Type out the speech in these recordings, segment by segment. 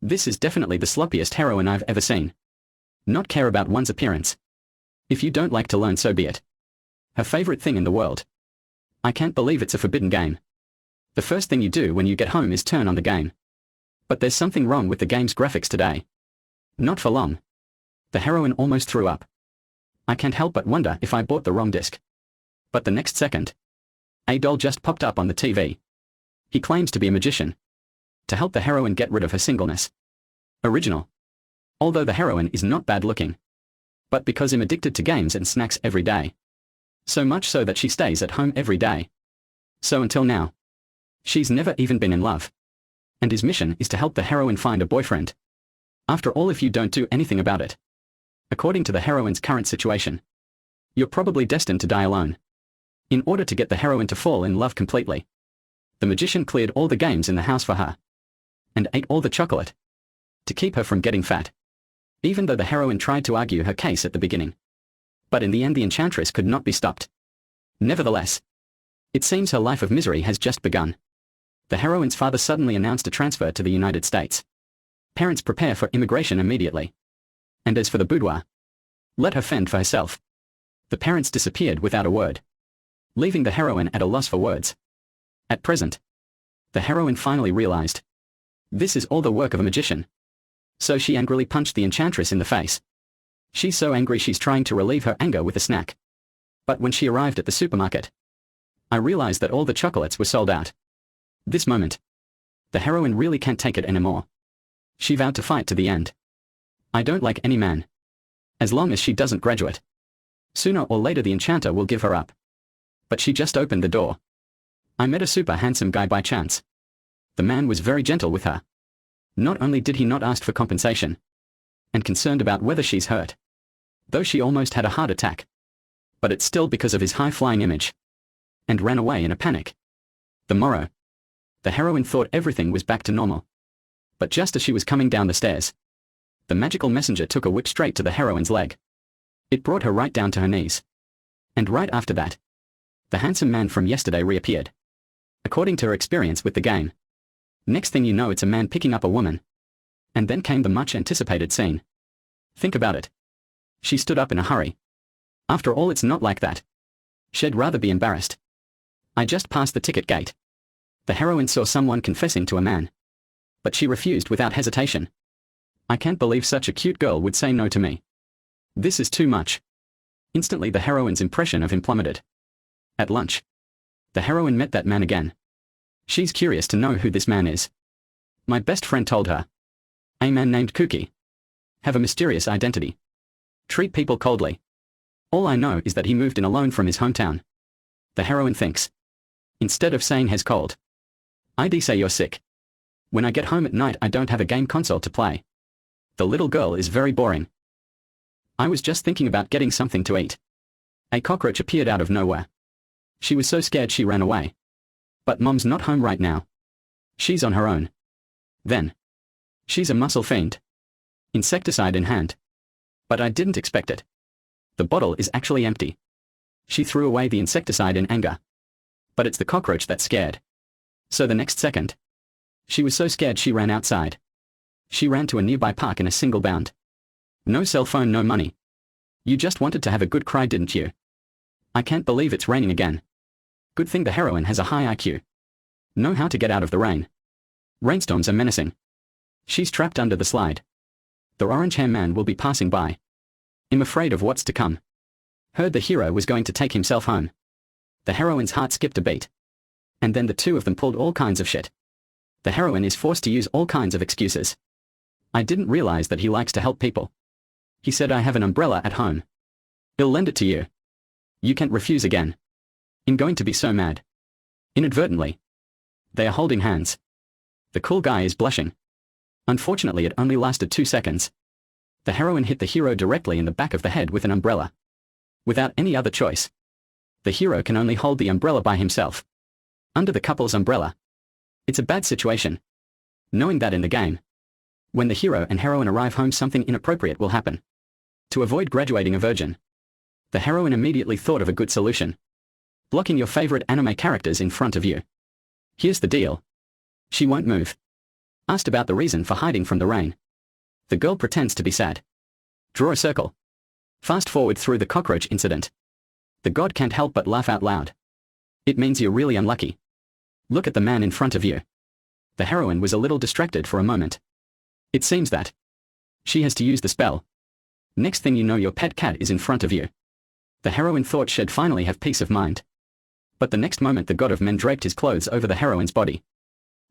This is definitely the sloppiest heroine I've ever seen. Not care about one's appearance. If you don't like to learn, so be it. Her favorite thing in the world. I can't believe it's a forbidden game. The first thing you do when you get home is turn on the game. But there's something wrong with the game's graphics today. Not for long. The heroine almost threw up. I can't help but wonder if I bought the wrong disc. But the next second, a doll just popped up on the TV. He claims to be a magician. To help the heroine get rid of her singleness. Original. Although the heroine is not bad looking. But because I'm addicted to games and snacks every day. So much so that she stays at home every day. So until now, she's never even been in love. And his mission is to help the heroine find a boyfriend. After all, if you don't do anything about it, according to the heroine's current situation, you're probably destined to die alone. In order to get the heroine to fall in love completely, the magician cleared all the games in the house for her. And ate all the chocolate. To keep her from getting fat. Even though the heroine tried to argue her case at the beginning. But in the end the enchantress could not be stopped. Nevertheless, it seems her life of misery has just begun. The heroine's father suddenly announced a transfer to the United States. Parents prepare for immigration immediately. And as for the boudoir, let her fend for herself. The parents disappeared without a word, leaving the heroine at a loss for words. At present, the heroine finally realized. This is all the work of a magician. So she angrily punched the enchantress in the face. She's so angry she's trying to relieve her anger with a snack. But when she arrived at the supermarket, I realized that all the chocolates were sold out. This moment, the heroine really can't take it anymore. She vowed to fight to the end. I don't like any man. As long as she doesn't graduate. Sooner or later the enchanter will give her up. But she just opened the door. I met a super handsome guy by chance. The man was very gentle with her. Not only did he not ask for compensation, and concerned about whether she's hurt, though she almost had a heart attack, but it's still because of his high-flying image, and ran away in a panic. The morrow, the heroine thought everything was back to normal. But just as she was coming down the stairs, the magical messenger took a whip straight to the heroine's leg. It brought her right down to her knees. And right after that, the handsome man from yesterday reappeared. According to her experience with the game, next thing you know it's a man picking up a woman. And then came the much-anticipated scene. Think about it. She stood up in a hurry. After all, it's not like that. She'd rather be embarrassed. I just passed the ticket gate. The heroine saw someone confessing to a man. But she refused without hesitation. I can't believe such a cute girl would say no to me. This is too much. Instantly the heroine's impression of him plummeted. At lunch, the heroine met that man again. She's curious to know who this man is. My best friend told her. A man named Cookie. Have a mysterious identity. Treat people coldly. All I know is that he moved in alone from his hometown. The heroine thinks. Instead of saying he's cold, I'd say you're sick. When I get home at night I don't have a game console to play. The little girl is very boring. I was just thinking about getting something to eat. A cockroach appeared out of nowhere. She was so scared she ran away. But Mom's not home right now. She's on her own. Then. She's a muscle fiend. Insecticide in hand. But I didn't expect it. The bottle is actually empty. She threw away the insecticide in anger. But it's the cockroach that's scared. So the next second, she was so scared she ran outside. She ran to a nearby park in a single bound. No cell phone, no money. You just wanted to have a good cry, didn't you? I can't believe it's raining again. Good thing the heroine has a high IQ. Know how to get out of the rain. Rainstorms are menacing. She's trapped under the slide. The orange-haired man will be passing by. I'm afraid of what's to come. Heard the hero was going to take himself home. The heroine's heart skipped a beat. And then the two of them pulled all kinds of shit. The heroine is forced to use all kinds of excuses. I didn't realize that he likes to help people. He said I have an umbrella at home. He'll lend it to you. You can't refuse again. I'm going to be so mad. Inadvertently. They are holding hands. The cool guy is blushing. Unfortunately it only lasted 2 seconds. The heroine hit the hero directly in the back of the head with an umbrella. Without any other choice. The hero can only hold the umbrella by himself. Under the couple's umbrella. It's a bad situation. Knowing that in the game, when the hero and heroine arrive home something inappropriate will happen. To avoid graduating a virgin, the heroine immediately thought of a good solution. Blocking your favorite anime characters in front of you. Here's the deal. She won't move. Asked about the reason for hiding from the rain. The girl pretends to be sad. Draw a circle. Fast forward through the cockroach incident. The god can't help but laugh out loud. It means you're really unlucky. Look at the man in front of you. The heroine was a little distracted for a moment. It seems that she has to use the spell. Next thing you know, your pet cat is in front of you. The heroine thought she'd finally have peace of mind. But the next moment the god of men draped his clothes over the heroine's body.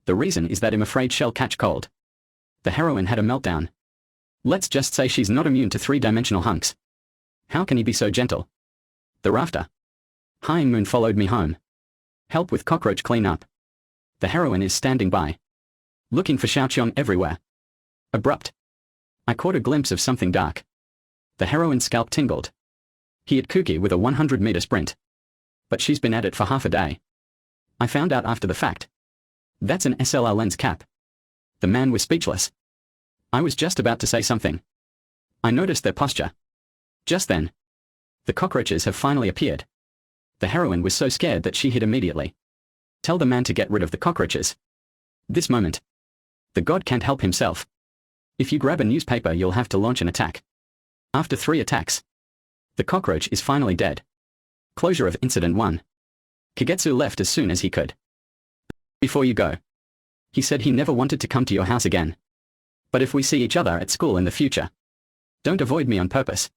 The reason is that I'm afraid she'll catch cold. The heroine had a meltdown. Let's just say she's not immune to three-dimensional hunks. How can he be so gentle? The rafter. High Moon followed me home. Help with cockroach clean-up. The heroine is standing by. Looking for Xiaoqiang everywhere. Abrupt. I caught a glimpse of something dark. The heroine's scalp tingled. He hit Kuki with a 100-meter sprint. But she's been at it for half a day. I found out after the fact. That's an SLR lens cap. The man was speechless. I was just about to say something. I noticed their posture. Just then. The cockroaches have finally appeared. The heroine was so scared that she hid immediately. Tell the man to get rid of the cockroaches. This moment. The god can't help himself. If you grab a newspaper, you'll have to launch an attack. After 3 attacks. The cockroach is finally dead. Closure of Incident 1. Kagetsu left as soon as he could. Before you go. He said he never wanted to come to your house again. But if we see each other at school in the future, don't avoid me on purpose.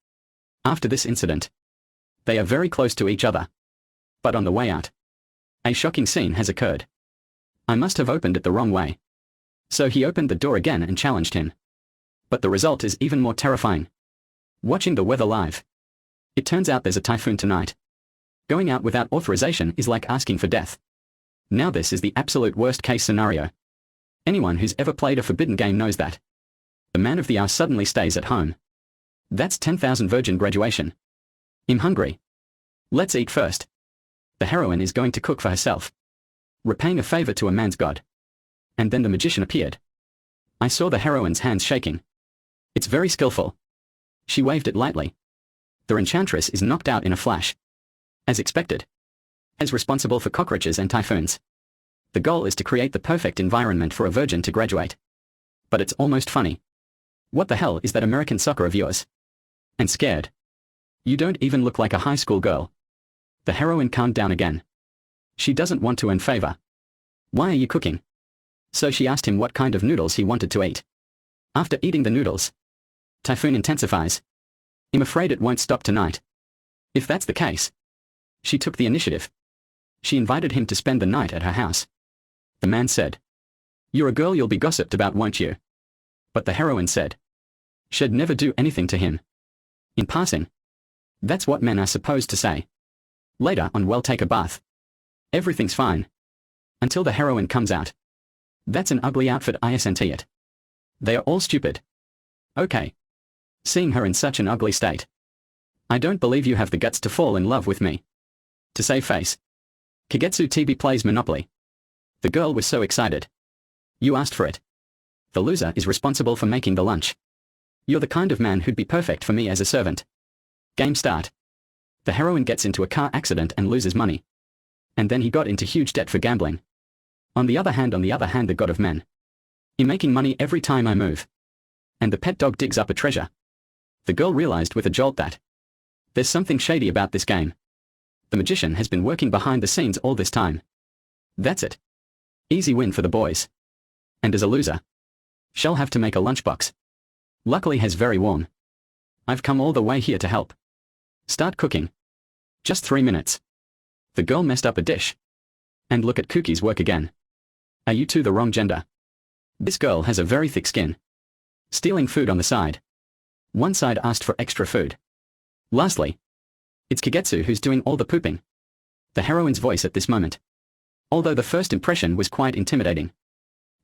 After this incident, they are very close to each other. But on the way out, a shocking scene has occurred. I must have opened it the wrong way. So he opened the door again and challenged him. But the result is even more terrifying. Watching the weather live. It turns out there's a typhoon tonight. Going out without authorization is like asking for death. Now this is the absolute worst case scenario. Anyone who's ever played a forbidden game knows that. The man of the hour suddenly stays at home. That's 10,000 virgin graduation. I'm hungry. Let's eat first. The heroine is going to cook for herself. Repaying a favor to a man's god. And then the magician appeared. I saw the heroine's hands shaking. It's very skillful. She waved it lightly. The enchantress is knocked out in a flash. As expected. As responsible for cockroaches and typhoons. The goal is to create the perfect environment for a virgin to graduate. But it's almost funny. What the hell is that American soccer of yours? And scared. You don't even look like a high school girl. The heroine calmed down again. She doesn't want to earn favor. Why are you cooking? So she asked him what kind of noodles he wanted to eat. After eating the noodles, typhoon intensifies. I'm afraid it won't stop tonight. If that's the case. She took the initiative. She invited him to spend the night at her house. The man said. You're a girl you'll be gossiped about, won't you? But the heroine said. She'd never do anything to him. In passing. That's what men are supposed to say. Later on, we'll take a bath. Everything's fine. Until the heroine comes out. That's an ugly outfit, isn't it? They are all stupid. Okay. Seeing her in such an ugly state. I don't believe you have the guts to fall in love with me. To save face. Kagetsu TB plays Monopoly. The girl was so excited. You asked for it. The loser is responsible for making the lunch. You're the kind of man who'd be perfect for me as a servant. Game start. The heroine gets into a car accident and loses money. And then he got into huge debt for gambling. On the other hand, the god of men. I'm making money every time I move. And the pet dog digs up a treasure. The girl realized with a jolt that there's something shady about this game. The magician has been working behind the scenes all this time. That's it. Easy win for the boys. And as a loser, she'll have to make a lunchbox. Luckily has very warm. I've come all the way here to help. Start cooking. Just 3 minutes. The girl messed up a dish. And look at Kuki's work again. Are you two the wrong gender? This girl has a very thick skin. Stealing food on the side. One side asked for extra food. Lastly, it's Kagetsu who's doing all the pooping. The heroine's voice at this moment. Although the first impression was quite intimidating.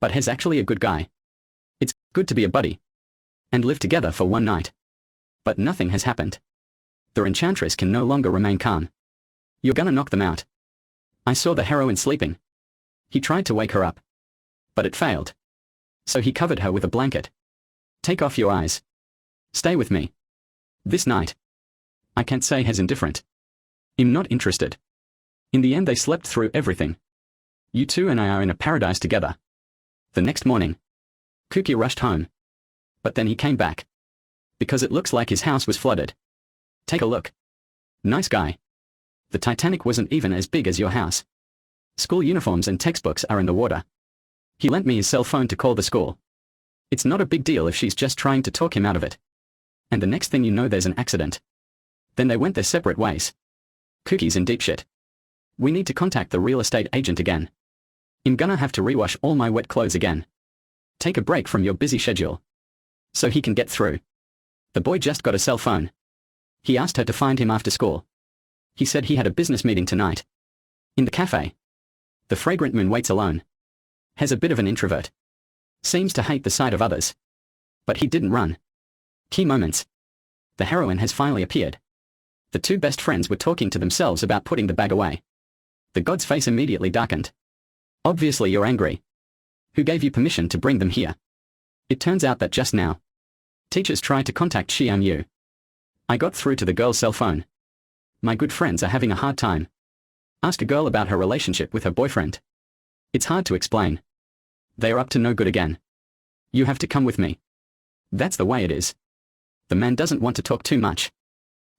But he's actually a good guy. It's good to be a buddy. And live together for one night. But nothing has happened. The enchantress can no longer remain calm. You're gonna knock them out. I saw the heroine sleeping. He tried to wake her up. But it failed. So he covered her with a blanket. Take off your eyes. Stay with me. This night. I can't say he's indifferent. I'm not interested. In the end they slept through everything. You two and I are in a paradise together. The next morning. Kuki rushed home. But then he came back. Because it looks like his house was flooded. Take a look. Nice guy. The Titanic wasn't even as big as your house. School uniforms and textbooks are in the water. He lent me his cell phone to call the school. It's not a big deal if she's just trying to talk him out of it. And the next thing you know there's an accident. Then they went their separate ways. Kuki's in deep shit. We need to contact the real estate agent again. I'm gonna have to rewash all my wet clothes again. Take a break from your busy schedule. So he can get through. The boy just got a cell phone. He asked her to find him after school. He said he had a business meeting tonight. In the cafe. The fragrant moon waits alone. Has a bit of an introvert. Seems to hate the sight of others. But he didn't run. Key moments. The heroine has finally appeared. The two best friends were talking to themselves about putting the bag away. The god's face immediately darkened. Obviously you're angry. Who gave you permission to bring them here? It turns out that just now. Teachers tried to contact Xiang Yu. I got through to the girl's cell phone. My good friends are having a hard time. Ask a girl about her relationship with her boyfriend. It's hard to explain. They are up to no good again. You have to come with me. That's the way it is. The man doesn't want to talk too much.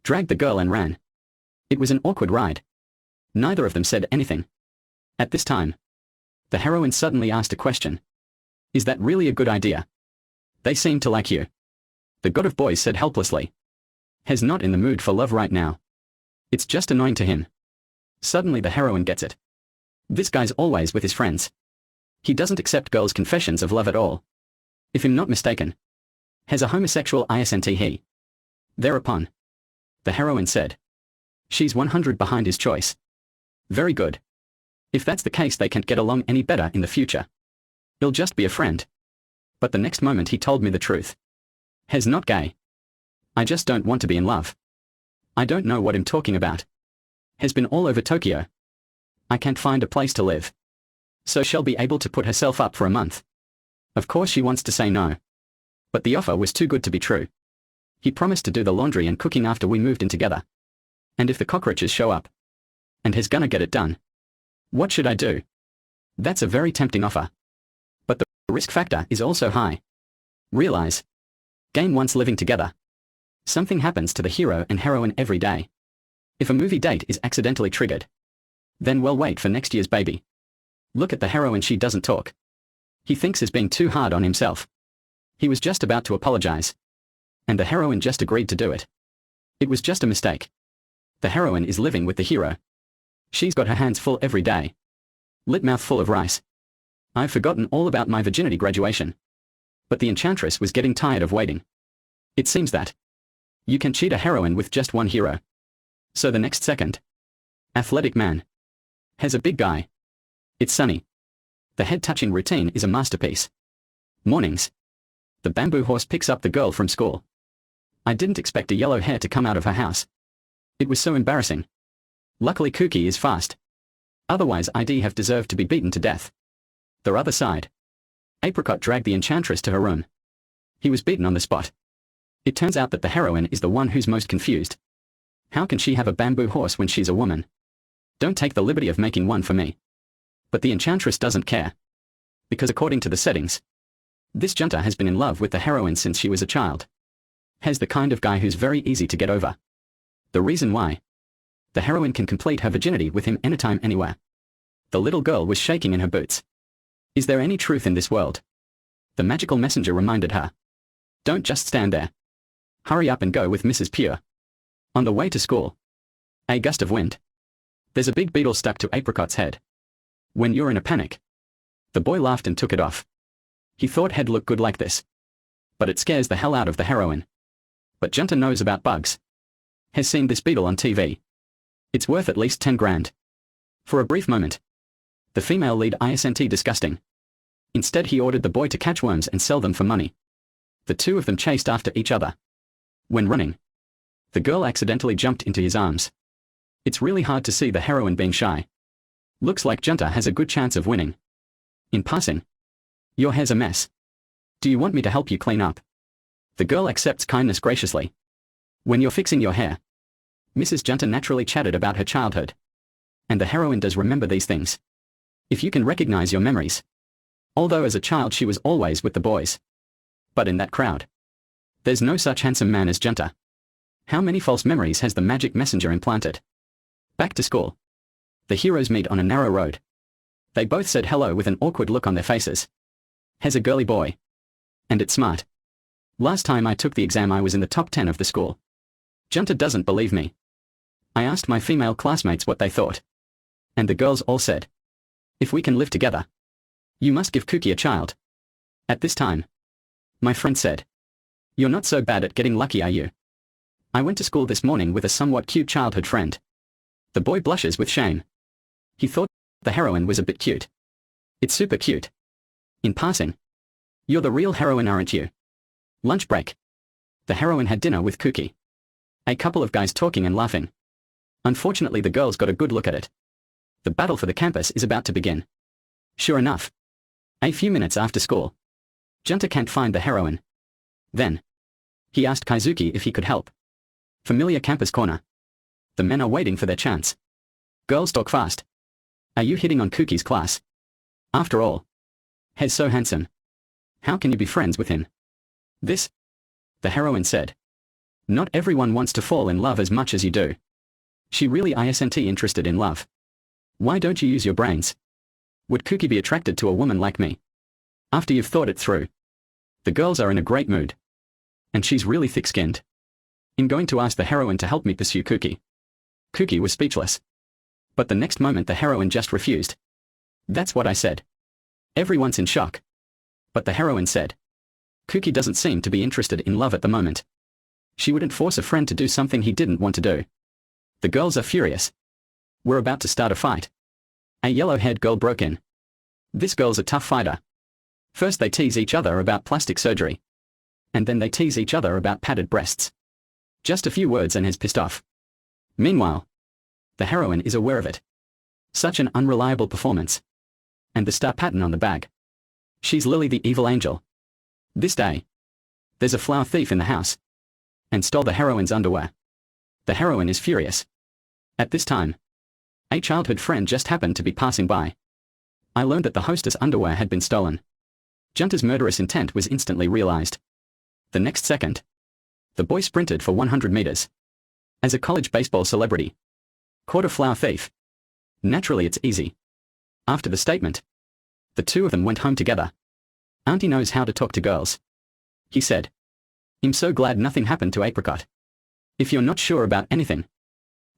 Dragged the girl and ran. It was an awkward ride. Neither of them said anything. At this time, the heroine suddenly asked a question. Is that really a good idea? They seem to like you. The god of boys said helplessly. He's not in the mood for love right now. It's just annoying to him. Suddenly the heroine gets it. This guy's always with his friends. He doesn't accept girls' confessions of love at all. If I'm not mistaken. Has a homosexual isn't he? Thereupon. The heroine said. She's 100 behind his choice. Very good. If that's the case they can't get along any better in the future. He'll just be a friend. But the next moment he told me the truth. He's not gay. I just don't want to be in love. I don't know what I'm talking about. Has been all over Tokyo. I can't find a place to live. So she'll be able to put herself up for a month. Of course she wants to say no. But the offer was too good to be true. He promised to do the laundry and cooking after we moved in together. And if the cockroaches show up. And he's gonna get it done. What should I do? That's a very tempting offer. But the risk factor is also high. Realize. Game once living together. Something happens to the hero and heroine every day. If a movie date is accidentally triggered. Then we'll wait for next year's baby. Look at the heroine, she doesn't talk. He thinks he's being too hard on himself. He was just about to apologize. And the heroine just agreed to do it. It was just a mistake. The heroine is living with the hero. She's got her hands full every day. Lit mouth full of rice. I've forgotten all about my virginity graduation. But the enchantress was getting tired of waiting. It seems that you can cheat a heroine with just one hero. So the next second. Athletic man. Has a big guy. It's sunny. The head-touching routine is a masterpiece. Mornings. The bamboo horse picks up the girl from school. I didn't expect a yellow hair to come out of her house. It was so embarrassing. Luckily Kuki is fast. Otherwise I'd have deserved to be beaten to death. The other side. Apricot dragged the enchantress to her room. He was beaten on the spot. It turns out that the heroine is the one who's most confused. How can she have a bamboo horse when she's a woman? Don't take the liberty of making one for me. But the enchantress doesn't care. Because according to the settings, this junta has been in love with the heroine since she was a child. Has the kind of guy who's very easy to get over. The reason why. The heroine can complete her virginity with him anytime, anywhere. The little girl was shaking in her boots. Is there any truth in this world? The magical messenger reminded her. Don't just stand there. Hurry up and go with Mrs. Pure. On the way to school. A gust of wind. There's a big beetle stuck to Apricot's head. When you're in a panic. The boy laughed and took it off. He thought he'd look good like this. But it scares the hell out of the heroine. But Junta knows about bugs. Has seen this beetle on TV. It's worth at least 10 grand. For a brief moment. The female lead isn't disgusting. Instead he ordered the boy to catch worms and sell them for money. The two of them chased after each other. When running. The girl accidentally jumped into his arms. It's really hard to see the heroine being shy. Looks like Junta has a good chance of winning. In passing. Your hair's a mess. Do you want me to help you clean up? The girl accepts kindness graciously. When you're fixing your hair. Mrs. Junta naturally chatted about her childhood. And the heroine does remember these things. If you can recognize your memories. Although as a child she was always with the boys. But in that crowd, there's no such handsome man as Junta. How many false memories has the magic messenger implanted? Back to school. The heroes meet on a narrow road. They both said hello with an awkward look on their faces. Has a girly boy. And it's smart. Last time I took the exam I was in the top 10 of the school. Junta doesn't believe me. I asked my female classmates what they thought. And the girls all said, if we can live together, you must give Cookie a child. At this time, my friend said, you're not so bad at getting lucky, are you? I went to school this morning with a somewhat cute childhood friend. The boy blushes with shame. He thought the heroine was a bit cute. It's super cute. In passing, you're the real heroine, aren't you? Lunch break. The heroine had dinner with Cookie. A couple of guys talking and laughing. Unfortunately the girls got a good look at it. The battle for the campus is about to begin. Sure enough. A few minutes after school. Junta can't find the heroine. Then, he asked Kaizuki if he could help. Familiar campus corner. The men are waiting for their chance. Girls talk fast. Are you hitting on Cookie's class? After all, he's so handsome. How can you be friends with him? This, the heroine said. Not everyone wants to fall in love as much as you do. She really isn't interested in love. Why don't you use your brains? Would Cookie be attracted to a woman like me? After you've thought it through. The girls are in a great mood. And she's really thick-skinned. I'm going to ask the heroine to help me pursue Cookie. Cookie was speechless. But the next moment the heroine just refused. That's what I said. Everyone's in shock. But the heroine said, Cookie doesn't seem to be interested in love at the moment. She wouldn't force a friend to do something he didn't want to do. The girls are furious. We're about to start a fight. A yellow-haired girl broke in. This girl's a tough fighter. First they tease each other about plastic surgery. And then they tease each other about padded breasts. Just a few words and he's pissed off. Meanwhile, the heroine is aware of it. Such an unreliable performance. And the star pattern on the bag. She's Lily the evil angel. This day, there's a flower thief in the house. And stole the heroine's underwear. The heroine is furious. At this time, a childhood friend just happened to be passing by. I learned that the hostess' underwear had been stolen. Junta's murderous intent was instantly realized. The next second, the boy sprinted for 100 meters. As a college baseball celebrity. Caught a flower thief. Naturally it's easy. After the statement, the two of them went home together. Auntie knows how to talk to girls. He said. I'm so glad nothing happened to Apricot. If you're not sure about anything,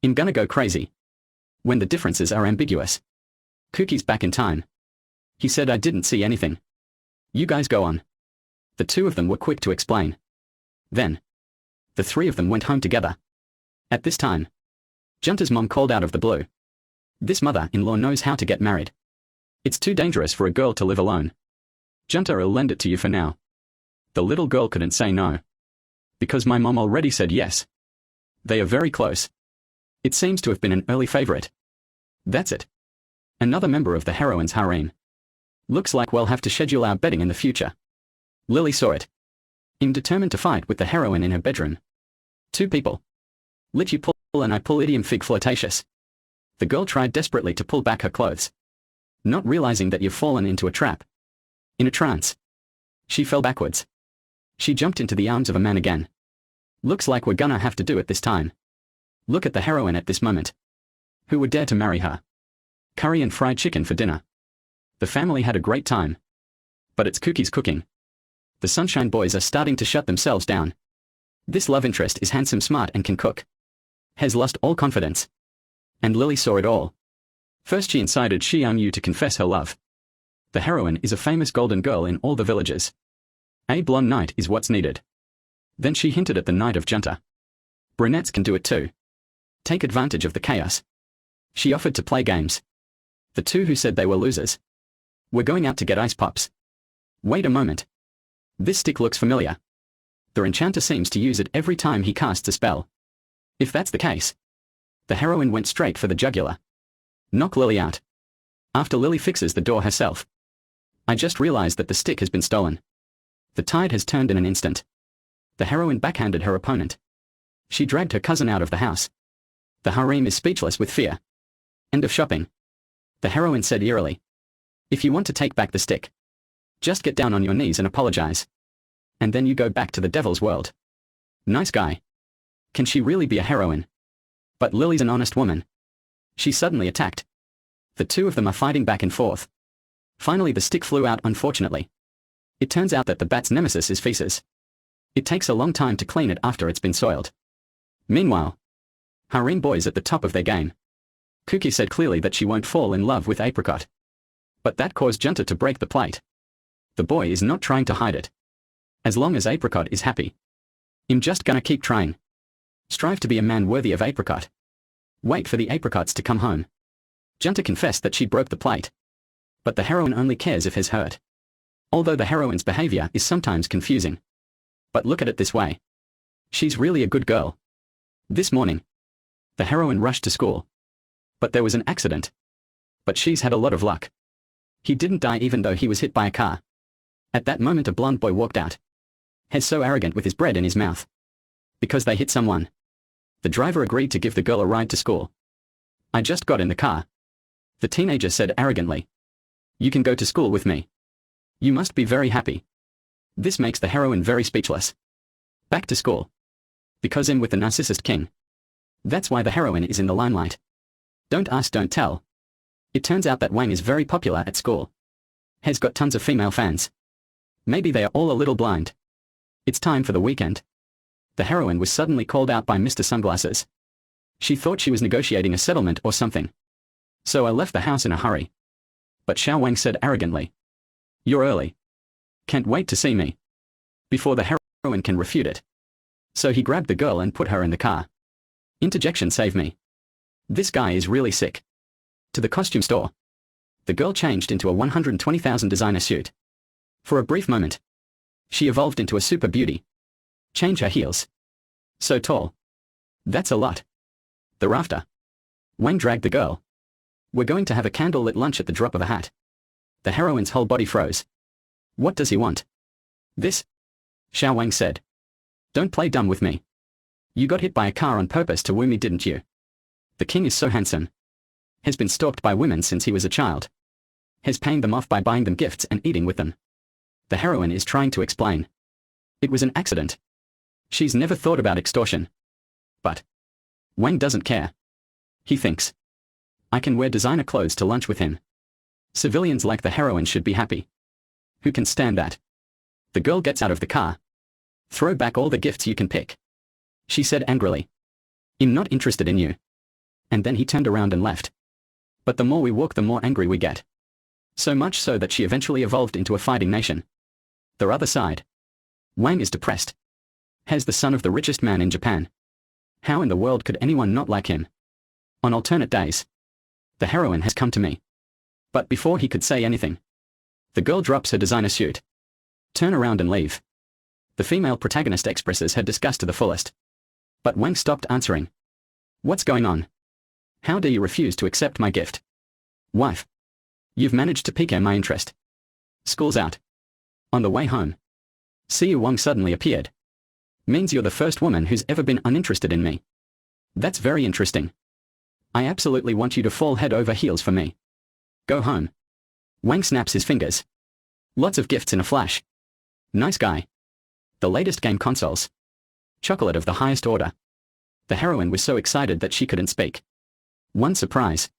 I'm gonna go crazy. When the differences are ambiguous. Cookie's back in time. He said I didn't see anything. You guys go on. The two of them were quick to explain. Then, the three of them went home together. At this time, Junta's mom called out of the blue. This mother-in-law knows how to get married. It's too dangerous for a girl to live alone. Junta, I'll lend it to you for now. The little girl couldn't say no. Because my mom already said yes. They are very close. It seems to have been an early favorite. That's it. Another member of the heroine's harem. Looks like we'll have to schedule our betting in the future. Lily saw it. I'm determined to fight with the heroine in her bedroom. Two people. Let you pull and I pull idiom fig flirtatious. The girl tried desperately to pull back her clothes. Not realizing that you've fallen into a trap. In a trance. She fell backwards. She jumped into the arms of a man again. Looks like we're gonna have to do it this time. Look at the heroine at this moment. Who would dare to marry her? Curry and fried chicken for dinner. The family had a great time. But it's Cookie's cooking. The Sunshine Boys are starting to shut themselves down. This love interest is handsome, smart and can cook. Has lost all confidence. And Lily saw it all. First she incited Xiang Yu to confess her love. The heroine is a famous golden girl in all the villages. A blonde knight is what's needed. Then she hinted at the knight of Junta. Brunettes can do it too. Take advantage of the chaos. She offered to play games. The two who said they were losers. We're going out to get ice pops. Wait a moment. This stick looks familiar. The enchanter seems to use it every time he casts a spell. If that's the case. The heroine went straight for the jugular. Knock Lily out. After Lily fixes the door herself. I just realized that the stick has been stolen. The tide has turned in an instant. The heroine backhanded her opponent. She dragged her cousin out of the house. The harem is speechless with fear. End of shopping. The heroine said eerily. If you want to take back the stick, Just get down on your knees and apologize. And then you go back to the devil's world. Nice guy. Can she really be a heroine? But Lily's an honest woman. She suddenly attacked. The two of them are fighting back and forth. Finally the stick flew out unfortunately. It turns out that the bat's nemesis is feces. It takes a long time to clean it after it's been soiled. Meanwhile, harem boys at the top of their game. Kuki said clearly that she won't fall in love with Apricot. But that caused Junta to break the plate. The boy is not trying to hide it. As long as Apricot is happy. I'm just gonna keep trying. Strive to be a man worthy of Apricot. Wait for the apricots to come home. Junta confessed that she broke the plate. But the heroine only cares if he's hurt. Although the heroine's behavior is sometimes confusing. But look at it this way. She's really a good girl. This morning, the heroine rushed to school. But there was an accident. But she's had a lot of luck. He didn't die even though he was hit by a car. At that moment a blonde boy walked out. He's so arrogant with his bread in his mouth. Because they hit someone. The driver agreed to give the girl a ride to school. I just got in the car. The teenager said arrogantly. You can go to school with me. You must be very happy. This makes the heroine very speechless. Back to school. Because I'm with the narcissist king. That's why the heroine is in the limelight. Don't ask, don't tell. It turns out that Wang is very popular at school. Has got tons of female fans. Maybe they are all a little blind. It's time for the weekend. The heroine was suddenly called out by Mr. Sunglasses. She thought she was negotiating a settlement or something. So I left the house in a hurry. But Xiao Wang said arrogantly. You're early. Can't wait to see me. Before the heroine can refute it. So he grabbed the girl and put her in the car. Interjection save me. This guy is really sick. To the costume store. The girl changed into a 120,000 designer suit. For a brief moment. She evolved into a super beauty. Change her heels. So tall. That's a lot. Thereafter. Wang dragged the girl. We're going to have a candlelit lunch at the drop of a hat. The heroine's whole body froze. What does he want? This? Xiao Wang said. Don't play dumb with me. You got hit by a car on purpose to woo me, didn't you? The king is so handsome. Has been stalked by women since he was a child. Has paid them off by buying them gifts and eating with them. The heroine is trying to explain. It was an accident. She's never thought about extortion. But Wang doesn't care. He thinks. I can wear designer clothes to lunch with him. Civilians like the heroine should be happy. Who can stand that? The girl gets out of the car. Throw back all the gifts you can pick. She said angrily. I'm not interested in you. And then he turned around and left. But the more we walk the more angry we get. So much so that she eventually evolved into a fighting nation. The other side. Wang is depressed. Has the son of the richest man in Japan. How in the world could anyone not like him? On alternate days. The heroine has come to me. But before he could say anything. The girl drops her designer suit. Turn around and leave. The female protagonist expresses her disgust to the fullest. But Wang stopped answering. What's going on? How dare you refuse to accept my gift? Wife. You've managed to pique my interest. School's out. On the way home. Siyu Wang suddenly appeared. Means you're the first woman who's ever been uninterested in me. That's very interesting. I absolutely want you to fall head over heels for me. Go home. Wang snaps his fingers. Lots of gifts in a flash. Nice guy. The latest game consoles. Chocolate of the highest order. The heroine was so excited that she couldn't speak. One surprise.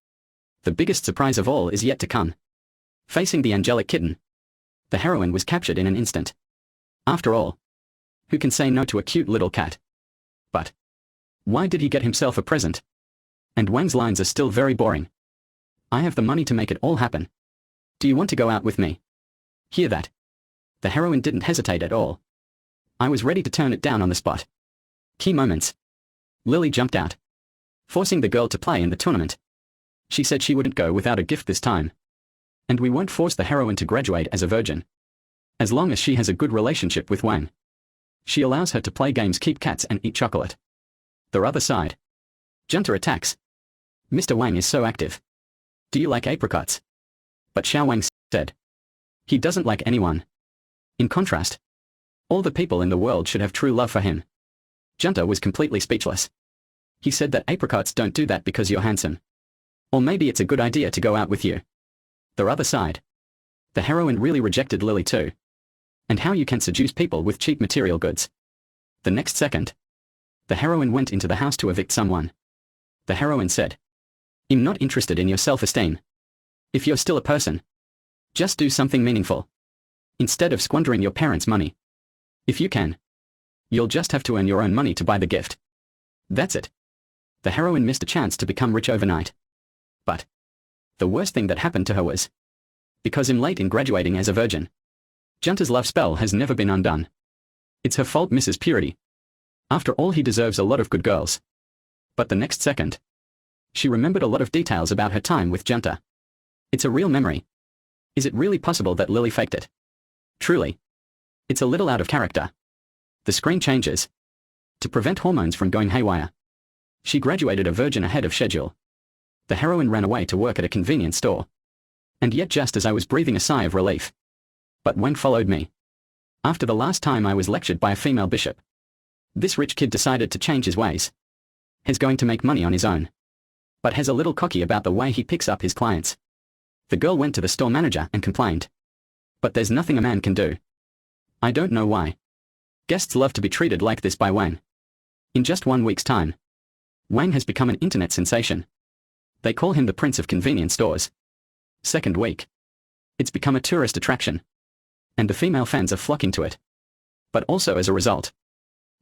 The biggest surprise of all is yet to come. Facing the angelic kitten. The heroine was captured in an instant. After all. Who can say no to a cute little cat? But why did he get himself a present? And Wang's lines are still very boring. I have the money to make it all happen. Do you want to go out with me? Hear that? The heroine didn't hesitate at all. I was ready to turn it down on the spot. Key moments. Lily jumped out. Forcing the girl to play in the tournament. She said she wouldn't go without a gift this time. And we won't force the heroine to graduate as a virgin. As long as she has a good relationship with Wang. She allows her to play games, keep cats and eat chocolate. The other side. Junta attacks. Mr. Wang is so active. Do you like apricots? But Xiao Wang said. He doesn't like anyone. In contrast. All the people in the world should have true love for him. Junta was completely speechless. He said that apricots don't do that because you're handsome. Or maybe it's a good idea to go out with you. The other side. The heroine really rejected Lily too. And how you can seduce people with cheap material goods. The next second, the heroine went into the house to evict someone. The heroine said, "I'm not interested in your self-esteem. If you're still a person, just do something meaningful. Instead of squandering your parents' money. If you can, you'll just have to earn your own money to buy the gift." That's it. The heroine missed a chance to become rich overnight. But the worst thing that happened to her was, because I'm late in graduating as a virgin, Junta's love spell has never been undone. It's her fault, Mrs. Purity. After all, he deserves a lot of good girls. But the next second, she remembered a lot of details about her time with Junta. It's a real memory. Is it really possible that Lily faked it? Truly. It's a little out of character. The screen changes. To prevent hormones from going haywire, she graduated a virgin ahead of schedule. The heroine ran away to work at a convenience store. And yet just as I was breathing a sigh of relief, but Wang followed me. After the last time I was lectured by a female bishop, this rich kid decided to change his ways. He's going to make money on his own. But he's a little cocky about the way he picks up his clients. The girl went to the store manager and complained. But there's nothing a man can do. I don't know why. Guests love to be treated like this by Wang. In just 1 week's time, Wang has become an internet sensation. They call him the Prince of Convenience Stores. Second week, it's become a tourist attraction. And the female fans are flocking to it. But also as a result,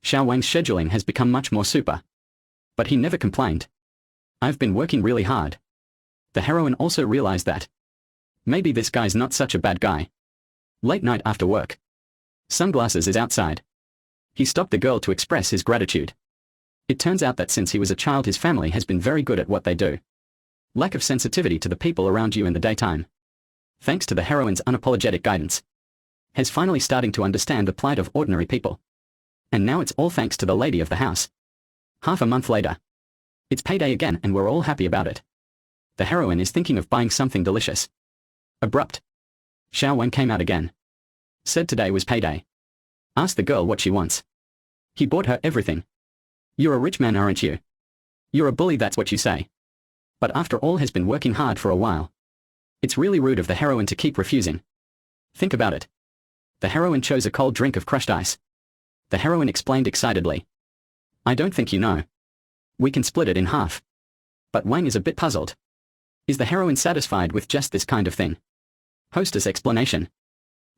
Xiao Wang's scheduling has become much more super. But he never complained. I've been working really hard. The heroine also realized that maybe this guy's not such a bad guy. Late night after work. Sunglasses is outside. He stopped the girl to express his gratitude. It turns out that since he was a child, his family has been very good at what they do. Lack of sensitivity to the people around you in the daytime. Thanks to the heroine's unapologetic guidance, has finally starting to understand the plight of ordinary people. And now it's all thanks to the lady of the house. Half a month later, it's payday again and we're all happy about it. The heroine is thinking of buying something delicious. Abrupt. Xiao Wang came out again. Said today was payday. Asked the girl what she wants. He bought her everything. You're a rich man, aren't you? You're a bully, that's what you say. But after all, has been working hard for a while. It's really rude of the heroine to keep refusing. Think about it. The heroine chose a cold drink of crushed ice. The heroine explained excitedly. I don't think you know. We can split it in half. But Wang is a bit puzzled. Is the heroine satisfied with just this kind of thing? Hostess explanation.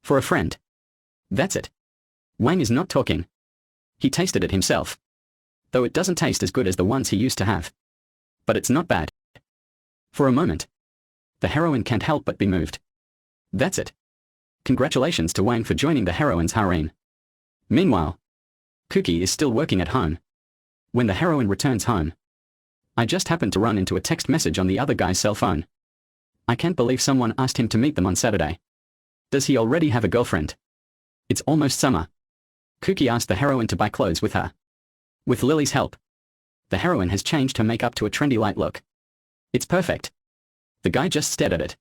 For a friend. That's it. Wang is not talking. He tasted it himself. Though it doesn't taste as good as the ones he used to have. But it's not bad. For a moment, the heroine can't help but be moved. That's it. Congratulations to Wang for joining the heroine's harem. Meanwhile, Cookie is still working at home. When the heroine returns home, I just happened to run into a text message on the other guy's cell phone. I can't believe someone asked him to meet them on Saturday. Does he already have a girlfriend? It's almost summer. Cookie asked the heroine to buy clothes with her. With Lily's help, the heroine has changed her makeup to a trendy light look. It's perfect. The guy just stared at it.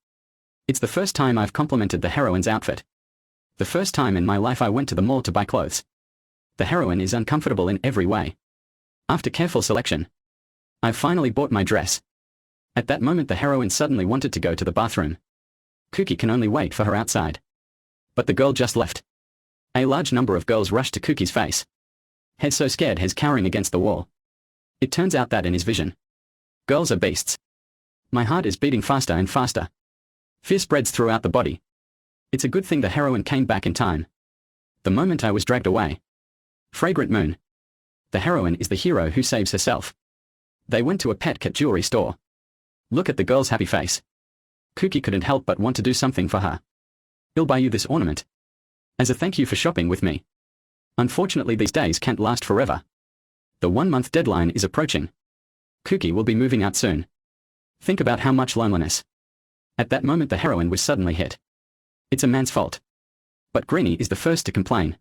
It's the first time I've complimented the heroine's outfit. The first time in my life I went to the mall to buy clothes. The heroine is uncomfortable in every way. After careful selection, I've finally bought my dress. At that moment the heroine suddenly wanted to go to the bathroom. Cookie can only wait for her outside. But the girl just left. A large number of girls rushed to Cookie's face. He's so scared he's cowering against the wall. It turns out that in his vision, girls are beasts. My heart is beating faster and faster. Fear spreads throughout the body. It's a good thing the heroine came back in time. The moment I was dragged away. Fragrant moon. The heroine is the hero who saves herself. They went to a pet cat jewelry store. Look at the girl's happy face. Cookie couldn't help but want to do something for her. I'll buy you this ornament. As a thank you for shopping with me. Unfortunately these days can't last forever. The 1-month deadline is approaching. Cookie will be moving out soon. Think about how much loneliness. At that moment the heroine was suddenly hit. It's a man's fault. But Greenie is the first to complain,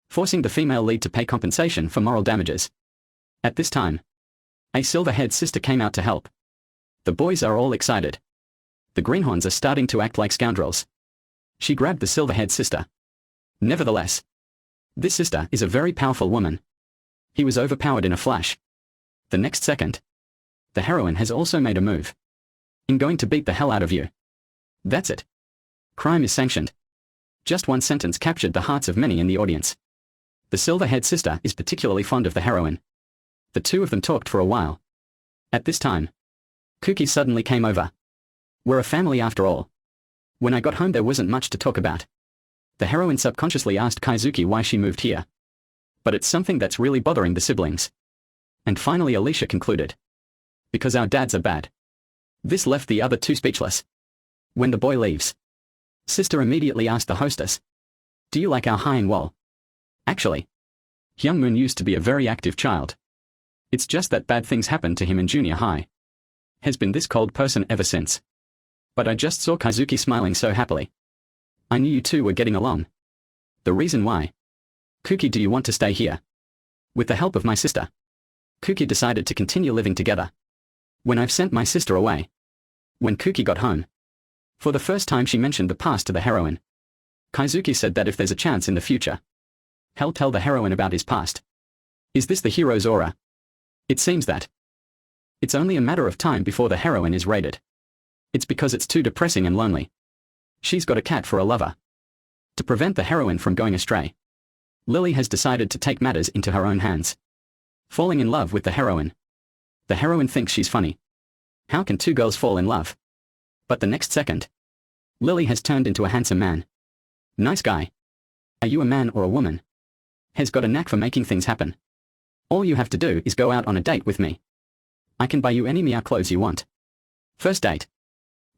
forcing the female lead to pay compensation for moral damages. At this time, a silver-haired sister came out to help. The boys are all excited. The greenhorns are starting to act like scoundrels. She grabbed the silver-haired sister. Nevertheless, this sister is a very powerful woman. He was overpowered in a flash. The next second, the heroine has also made a move. I'm going to beat the hell out of you. That's it. Crime is sanctioned. Just one sentence captured the hearts of many in the audience. The silver-haired sister is particularly fond of the heroine. The two of them talked for a while. At this time, Kuki suddenly came over. We're a family after all. When I got home there wasn't much to talk about. The heroine subconsciously asked Kaizuki why she moved here. But it's something that's really bothering the siblings. And finally Alicia concluded. Because our dads are bad. This left the other two speechless. When the boy leaves, sister immediately asked the hostess. Do you like our high and wall? Actually, Young Moon used to be a very active child. It's just that bad things happened to him in junior high. Has been this cold person ever since. But I just saw Kaizuki smiling so happily. I knew you two were getting along. The reason why. Kuki, do you want to stay here? With the help of my sister, Kuki decided to continue living together. When I've sent my sister away. When Kuki got home, for the first time she mentioned the past to the heroine. Kaizuki said that if there's a chance in the future, he'll tell the heroine about his past. Is this the hero's aura? It seems that. It's only a matter of time before the heroine is raided. It's because it's too depressing and lonely. She's got a cat for a lover. To prevent the heroine from going astray, Lily has decided to take matters into her own hands. Falling in love with the heroine. The heroine thinks she's funny. How can two girls fall in love? But the next second, Lily has turned into a handsome man. Nice guy. Are you a man or a woman? Has got a knack for making things happen. All you have to do is go out on a date with me. I can buy you any meow clothes you want. First date.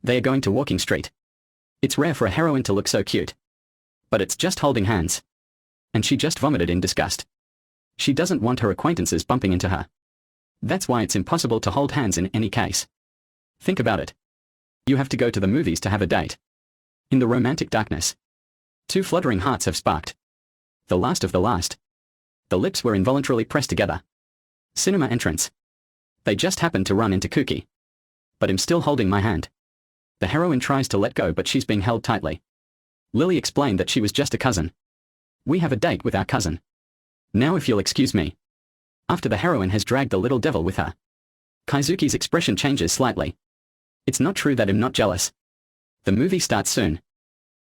They are going to Walking Street. It's rare for a heroine to look so cute. But it's just holding hands. And she just vomited in disgust. She doesn't want her acquaintances bumping into her. That's why it's impossible to hold hands in any case. Think about it. You have to go to the movies to have a date. In the romantic darkness, two fluttering hearts have sparked. The last of the last. The lips were involuntarily pressed together. Cinema entrance. They just happened to run into Kuki. But I'm still holding my hand. The heroine tries to let go but she's being held tightly. Lily explained that she was just a cousin. We have a date with our cousin. Now if you'll excuse me. After the heroine has dragged the little devil with her, Kaizuki's expression changes slightly. It's not true that I'm not jealous. The movie starts soon.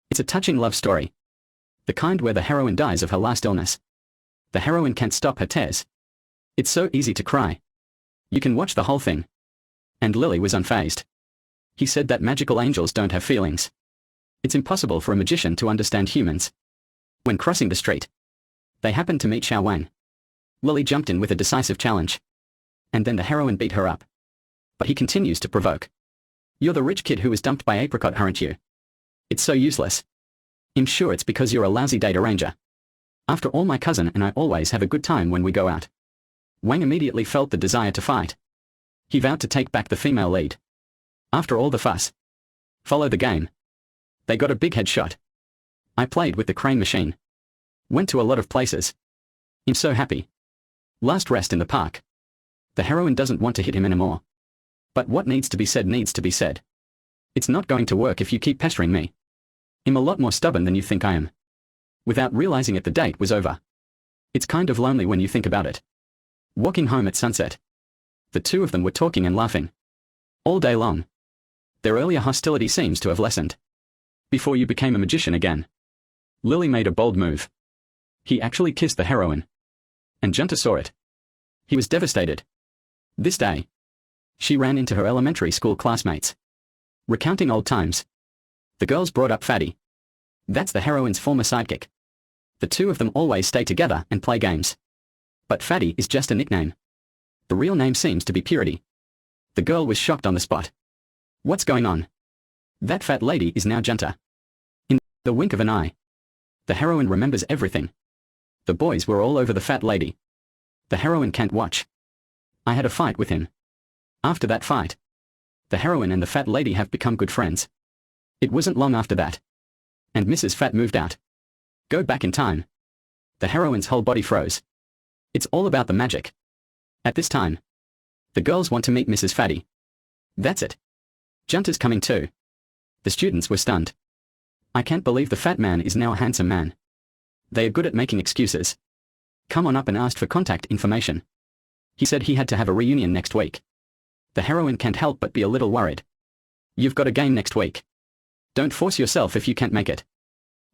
It's a touching love story. The kind where the heroine dies of her last illness. The heroine can't stop her tears. It's so easy to cry. You can watch the whole thing. And Lily was unfazed. He said that magical angels don't have feelings. It's impossible for a magician to understand humans. When crossing the street, they happened to meet Xiao Wang. Lily jumped in with a decisive challenge. And then the heroine beat her up. But he continues to provoke. You're the rich kid who was dumped by Apricot, aren't you? It's so useless. I'm sure it's because you're a lousy date arranger. After all, my cousin and I always have a good time when we go out. Wang immediately felt the desire to fight. He vowed to take back the female lead. After all the fuss. Follow the game. They got a big headshot. I played with the crane machine. Went to a lot of places. I'm so happy. Last rest in the park. The heroine doesn't want to hit him anymore. But what needs to be said needs to be said. It's not going to work if you keep pestering me. I'm a lot more stubborn than you think I am. Without realizing it, the date was over. It's kind of lonely when you think about it. Walking home at sunset. The two of them were talking and laughing. All day long. Their earlier hostility seems to have lessened. Before you became a magician again. Lily made a bold move. He actually kissed the heroine. And Junta saw it. He was devastated. This day, she ran into her elementary school classmates. Recounting old times. The girls brought up Fatty. That's the heroine's former sidekick. The two of them always stay together and play games. But Fatty is just a nickname. The real name seems to be Purity. The girl was shocked on the spot. What's going on? That fat lady is now Junta. In the wink of an eye. The heroine remembers everything. The boys were all over the fat lady. The heroine can't watch. I had a fight with him. After that fight, the heroine and the fat lady have become good friends. It wasn't long after that. And Mrs. Fat moved out. Go back in time. The heroine's whole body froze. It's all about the magic. At this time, the girls want to meet Mrs. Fatty. That's it. Junta's coming too. The students were stunned. I can't believe the fat man is now a handsome man. They are good at making excuses. Come on up and asked for contact information. He said he had to have a reunion next week. The heroine can't help but be a little worried. You've got a game next week. Don't force yourself if you can't make it.